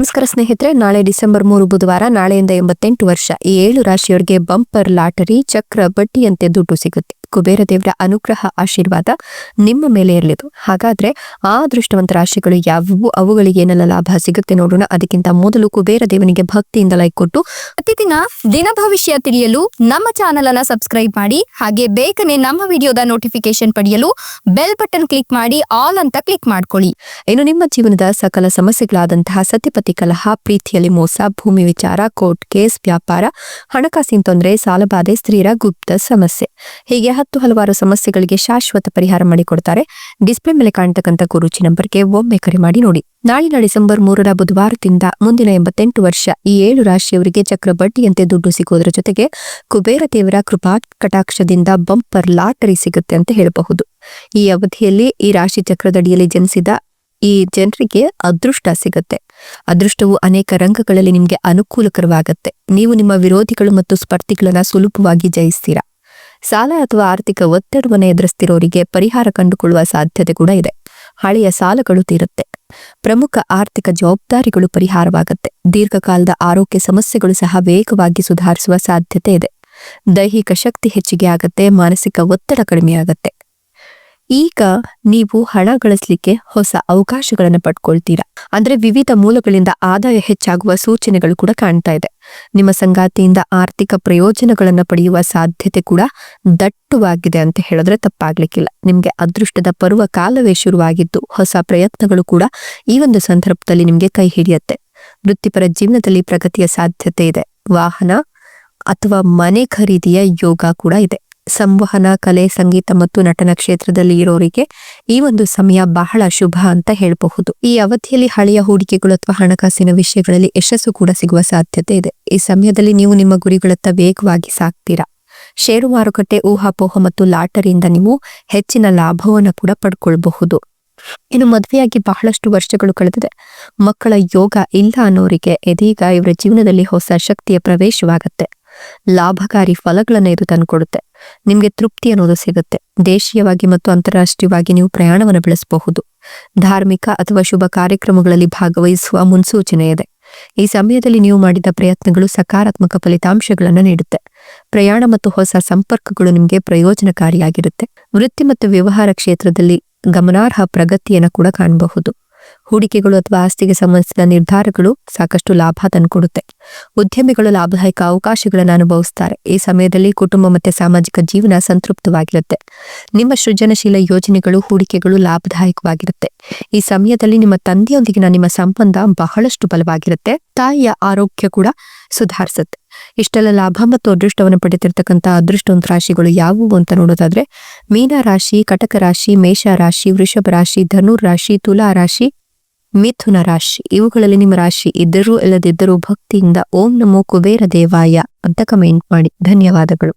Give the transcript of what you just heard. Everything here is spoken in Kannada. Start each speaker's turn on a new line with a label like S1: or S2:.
S1: ನಮಸ್ಕಾರ ಸ್ನೇಹಿತರೆ, ನಾಳೆ ಡಿಸೆಂಬರ್ 3 ಬುಧವಾರ, ನಾಳೆಯಿಂದ 88 ವರ್ಷ ಈ 7 ರಾಶಿಯವರಿಗೆ ಬಂಪರ್ ಲಾಟರಿ ಚಕ್ರ ಬಡ್ಡಿಯಂತೆ ದುಡ್ಡು ಸಿಗುತ್ತೆ. ಕುಬೇರ ದೇವರ ಅನುಗ್ರಹ ಆಶೀರ್ವಾದ ನಿಮ್ಮ ಮೇಲೆ ಇರಲಿದ್ದು. ಹಾಗಾದ್ರೆ ಆ ಅದೃಷ್ಟವಂತ ರಾಶಿಗಳು ಯಾವುವು, ಅವುಗಳಿಗೆ ಏನೆಲ್ಲ ಲಾಭ ಸಿಗುತ್ತೆ ನೋಡೋಣ. ಅದಕ್ಕಿಂತ ಮೊದಲು ಕುಬೇರ ದೇವನಿಗೆ ಭಕ್ತಿಯಿಂದ ಲೈಕ್ ಕೊಟ್ಟು
S2: ಪ್ರತಿದಿನ ದಿನ ಭವಿಷ್ಯ ತಿಳಿಯಲು ನಮ್ಮ ಚಾನೆಲ್ ಅನ್ನ ಸಬ್ಸ್ಕ್ರೈಬ್ ಮಾಡಿ. ಹಾಗೆ ಬೇಗನೆ ನಮ್ಮ ವಿಡಿಯೋದ ನೋಟಿಫಿಕೇಶನ್ ಪಡೆಯಲು ಬೆಲ್ ಬಟನ್ ಕ್ಲಿಕ್ ಮಾಡಿ ಆಲ್ ಅಂತ ಕ್ಲಿಕ್ ಮಾಡ್ಕೊಳ್ಳಿ.
S1: ಇನ್ನು ನಿಮ್ಮ ಜೀವನದ ಸಕಲ ಸಮಸ್ಯೆಗಳಾದಂತಹ ಸತಿಪತಿ ಕಲಹ, ಪ್ರೀತಿಯಲ್ಲಿ ಮೋಸ, ಭೂಮಿ ವಿಚಾರ, ಕೋರ್ಟ್ ಕೇಸ್, ವ್ಯಾಪಾರ, ಹಣಕಾಸಿನ ತೊಂದರೆ, ಸಾಲಬಾಧೆ, ಸ್ತ್ರೀಯರ ಗುಪ್ತ ಸಮಸ್ಯೆ, ಹೀಗೆ 10 ಹಲವಾರು ಸಮಸ್ಯೆಗಳಿಗೆ ಶಾಶ್ವತ ಪರಿಹಾರ ಮಾಡಿಕೊಡ್ತಾರೆ. ಡಿಸ್ಪ್ಲೇ ಮೇಲೆ ಕಾಣ್ತಕ್ಕಂಥ ಗುರೂಜಿ ನಂಬರ್ಗೆ ಒಮ್ಮೆ ಕರೆ ಮಾಡಿ ನೋಡಿ. ನಾಳಿನ ಡಿಸೆಂಬರ್ 3 ಬುಧವಾರದಿಂದ ಮುಂದಿನ 88 ವರ್ಷ ಈ 7 ರಾಶಿಯವರಿಗೆ ಚಕ್ರ ಬಡ್ಡಿಯಂತೆ ದುಡ್ಡು ಸಿಗೋದ್ರ ಜೊತೆಗೆ ಕುಬೇರ ದೇವರ ಕೃಪಾ ಕಟಾಕ್ಷದಿಂದ ಬಂಪರ್ ಲಾಟರಿ ಸಿಗುತ್ತೆ ಅಂತ ಹೇಳಬಹುದು. ಈ ಅವಧಿಯಲ್ಲಿ ಈ ರಾಶಿ ಚಕ್ರದಡಿಯಲ್ಲಿ ಜನಿಸಿದ ಈ ಜನರಿಗೆ ಅದೃಷ್ಟ ಸಿಗುತ್ತೆ. ಅದೃಷ್ಟವು ಅನೇಕ ರಂಗಗಳಲ್ಲಿ ನಿಮಗೆ ಅನುಕೂಲಕರವಾಗತ್ತೆ. ನೀವು ನಿಮ್ಮ ವಿರೋಧಿಗಳು ಮತ್ತು ಸ್ಪರ್ಧಿಗಳನ್ನ ಸುಲಭವಾಗಿ ಜಯಿಸ್ತೀರಾ. ಸಾಲ ಅಥವಾ ಆರ್ಥಿಕ ಒತ್ತಡವನ್ನು ಎದುರಿಸ್ತಿರೋರಿಗೆ ಪರಿಹಾರ ಕಂಡುಕೊಳ್ಳುವ ಸಾಧ್ಯತೆ ಕೂಡ ಇದೆ. ಹಳೆಯ ಸಾಲಗಳು ತೀರುತ್ತೆ. ಪ್ರಮುಖ ಆರ್ಥಿಕ ಜವಾಬ್ದಾರಿಗಳು ಪರಿಹಾರವಾಗುತ್ತೆ. ದೀರ್ಘಕಾಲದ ಆರೋಗ್ಯ ಸಮಸ್ಯೆಗಳು ಸಹ ವೇಗವಾಗಿ ಸುಧಾರಿಸುವ ಸಾಧ್ಯತೆ ಇದೆ. ದೈಹಿಕ ಶಕ್ತಿ ಹೆಚ್ಚಿಗೆ ಆಗತ್ತೆ. ಮಾನಸಿಕ ಒತ್ತಡ ಕಡಿಮೆಯಾಗತ್ತೆ. ಈಗ ನೀವು ಹಣ ಗಳಿಸಲಿಕ್ಕೆ ಹೊಸ ಅವಕಾಶಗಳನ್ನು ಪಡ್ಕೊಳ್ತೀರಾ. ಅಂದ್ರೆ ವಿವಿಧ ಮೂಲಗಳಿಂದ ಆದಾಯ ಹೆಚ್ಚಾಗುವ ಸೂಚನೆಗಳು ಕೂಡ ಕಾಣ್ತಾ ಇದೆ. ನಿಮ್ಮ ಸಂಗಾತಿಯಿಂದ ಆರ್ಥಿಕ ಪ್ರಯೋಜನಗಳನ್ನು ಪಡೆಯುವ ಸಾಧ್ಯತೆ ಕೂಡ ದಟ್ಟವಾಗಿದೆ ಅಂತ ಹೇಳಿದ್ರೆ ತಪ್ಪಾಗ್ಲಿಕ್ಕಿಲ್ಲ. ನಿಮ್ಗೆ ಅದೃಷ್ಟದ ಪರ್ವ ಕಾಲವೇ ಶುರುವಾಗಿದ್ದು ಹೊಸ ಪ್ರಯತ್ನಗಳು ಕೂಡ ಈ ಒಂದು ಸಂದರ್ಭದಲ್ಲಿ ನಿಮ್ಗೆ ಕೈ ಹಿಡಿಯುತ್ತೆ. ವೃತ್ತಿಪರ ಜೀವನದಲ್ಲಿ ಪ್ರಗತಿಯ ಸಾಧ್ಯತೆ ಇದೆ. ವಾಹನ ಅಥವಾ ಮನೆ ಖರೀದಿಯ ಯೋಗ ಕೂಡ ಇದೆ. ಸಂವಹನ, ಕಲೆ, ಸಂಗೀತ ಮತ್ತು ನಟನ ಕ್ಷೇತ್ರದಲ್ಲಿ ಇರೋರಿಗೆ ಈ ಒಂದು ಸಮಯ ಬಹಳ ಶುಭ ಅಂತ ಹೇಳಬಹುದು. ಈ ಅವಧಿಯಲ್ಲಿ ಹಳೆಯ ಹೂಡಿಕೆಗಳು ಅಥವಾ ಹಣಕಾಸಿನ ವಿಷಯಗಳಲ್ಲಿ ಯಶಸ್ಸು ಕೂಡ ಸಿಗುವ ಸಾಧ್ಯತೆ ಇದೆ. ಈ ಸಮಯದಲ್ಲಿ ನೀವು ನಿಮ್ಮ ಗುರಿಗಳತ್ತ ವೇಗವಾಗಿ ಸಾಗ್ತೀರಾ. ಷೇರು ಮಾರುಕಟ್ಟೆ, ಊಹಾಪೋಹ ಮತ್ತು ಲಾಟರಿಯಿಂದ ನೀವು ಹೆಚ್ಚಿನ ಲಾಭವನ್ನು ಕೂಡ ಪಡ್ಕೊಳ್ಬಹುದು. ಇನ್ನು ಮದುವೆಯಾಗಿ ಬಹಳಷ್ಟು ವರ್ಷಗಳು ಕಳೆದಿದೆ, ಮಕ್ಕಳ ಯೋಗ ಇಲ್ಲ ಅನ್ನೋರಿಗೆ ಇದೀಗ ಇವರ ಜೀವನದಲ್ಲಿ ಹೊಸ ಶಕ್ತಿಯ ಪ್ರವೇಶವಾಗತ್ತೆ. ಲಾಭಕಾರಿ ಫಲಗಳನ್ನು ಇದು ತಂದುಕೊಡುತ್ತೆ. ನಿಮ್ಗೆ ತೃಪ್ತಿ ಅನ್ನೋದು ಸಿಗುತ್ತೆ. ದೇಶೀಯವಾಗಿ ಮತ್ತು ಅಂತಾರಾಷ್ಟ್ರೀಯವಾಗಿ ನೀವು ಪ್ರಯಾಣವನ್ನು ಬೆಳೆಸಬಹುದು. ಧಾರ್ಮಿಕ ಅಥವಾ ಶುಭ ಕಾರ್ಯಕ್ರಮಗಳಲ್ಲಿ ಭಾಗವಹಿಸುವ ಮುನ್ಸೂಚನೆ ಇದೆ. ಈ ಸಮಯದಲ್ಲಿ ನೀವು ಮಾಡಿದ ಪ್ರಯತ್ನಗಳು ಸಕಾರಾತ್ಮಕ ಫಲಿತಾಂಶಗಳನ್ನು ನೀಡುತ್ತೆ. ಪ್ರಯಾಣ ಮತ್ತು ಹೊಸ ಸಂಪರ್ಕಗಳು ನಿಮಗೆ ಪ್ರಯೋಜನಕಾರಿಯಾಗಿರುತ್ತೆ. ವೃತ್ತಿ ಮತ್ತು ವ್ಯವಹಾರ ಕ್ಷೇತ್ರದಲ್ಲಿ ಗಮನಾರ್ಹ ಪ್ರಗತಿಯನ್ನು ಕೂಡ ಕಾಣಬಹುದು. ಹೂಡಿಕೆಗಳು ಅಥವಾ ಆಸ್ತಿಗೆ ಸಂಬಂಧಿಸಿದ ನಿರ್ಧಾರಗಳು ಸಾಕಷ್ಟು ಲಾಭ ತಂದುಕೊಡುತ್ತೆ. ಉದ್ಯಮಿಗಳು ಲಾಭದಾಯಕ ಅವಕಾಶಗಳನ್ನು ಅನುಭವಿಸ್ತಾರೆ. ಈ ಸಮಯದಲ್ಲಿ ಕುಟುಂಬ ಮತ್ತು ಸಾಮಾಜಿಕ ಜೀವನ ಸಂತೃಪ್ತವಾಗಿರುತ್ತೆ. ನಿಮ್ಮ ಸೃಜನಶೀಲ ಯೋಜನೆಗಳು, ಹೂಡಿಕೆಗಳು ಲಾಭದಾಯಕವಾಗಿರುತ್ತೆ. ಈ ಸಮಯದಲ್ಲಿ ನಿಮ್ಮ ತಂದೆಯೊಂದಿಗಿನ ನಿಮ್ಮ ಸಂಬಂಧ ಬಹಳಷ್ಟು ಬಲವಾಗಿರುತ್ತೆ. ತಾಯಿಯ ಆರೋಗ್ಯ ಕೂಡ ಸುಧಾರಿಸುತ್ತೆ. ಇಷ್ಟೆಲ್ಲ ಲಾಭ ಮತ್ತು ಅದೃಷ್ಟವನ್ನು ಪಡೆದಿರ್ತಕ್ಕಂಥ ಅದೃಷ್ಟವಂತ ರಾಶಿಗಳು ಯಾವುವು ಅಂತ ನೋಡೋದಾದ್ರೆ ಮೀನ ರಾಶಿ, ಕಟಕ ರಾಶಿ, ಮೇಷ ರಾಶಿ, ವೃಷಭ ರಾಶಿ, ಧನುರ್ ರಾಶಿ, ತುಲಾ ರಾಶಿ, ಮಿಥುನ ರಾಶಿ. ಇವುಗಳಲ್ಲಿ ನಿಮ್ಮ ರಾಶಿ ಇದ್ದರೂ ಇಲ್ಲದಿದ್ದರೂ ಭಕ್ತಿಯಿಂದ ಓಂ ನಮೋ ಕುಬೇರ ದೇವಾಯ ಅಂತ ಕಮೆಂಟ್ ಮಾಡಿ. ಧನ್ಯವಾದಗಳು.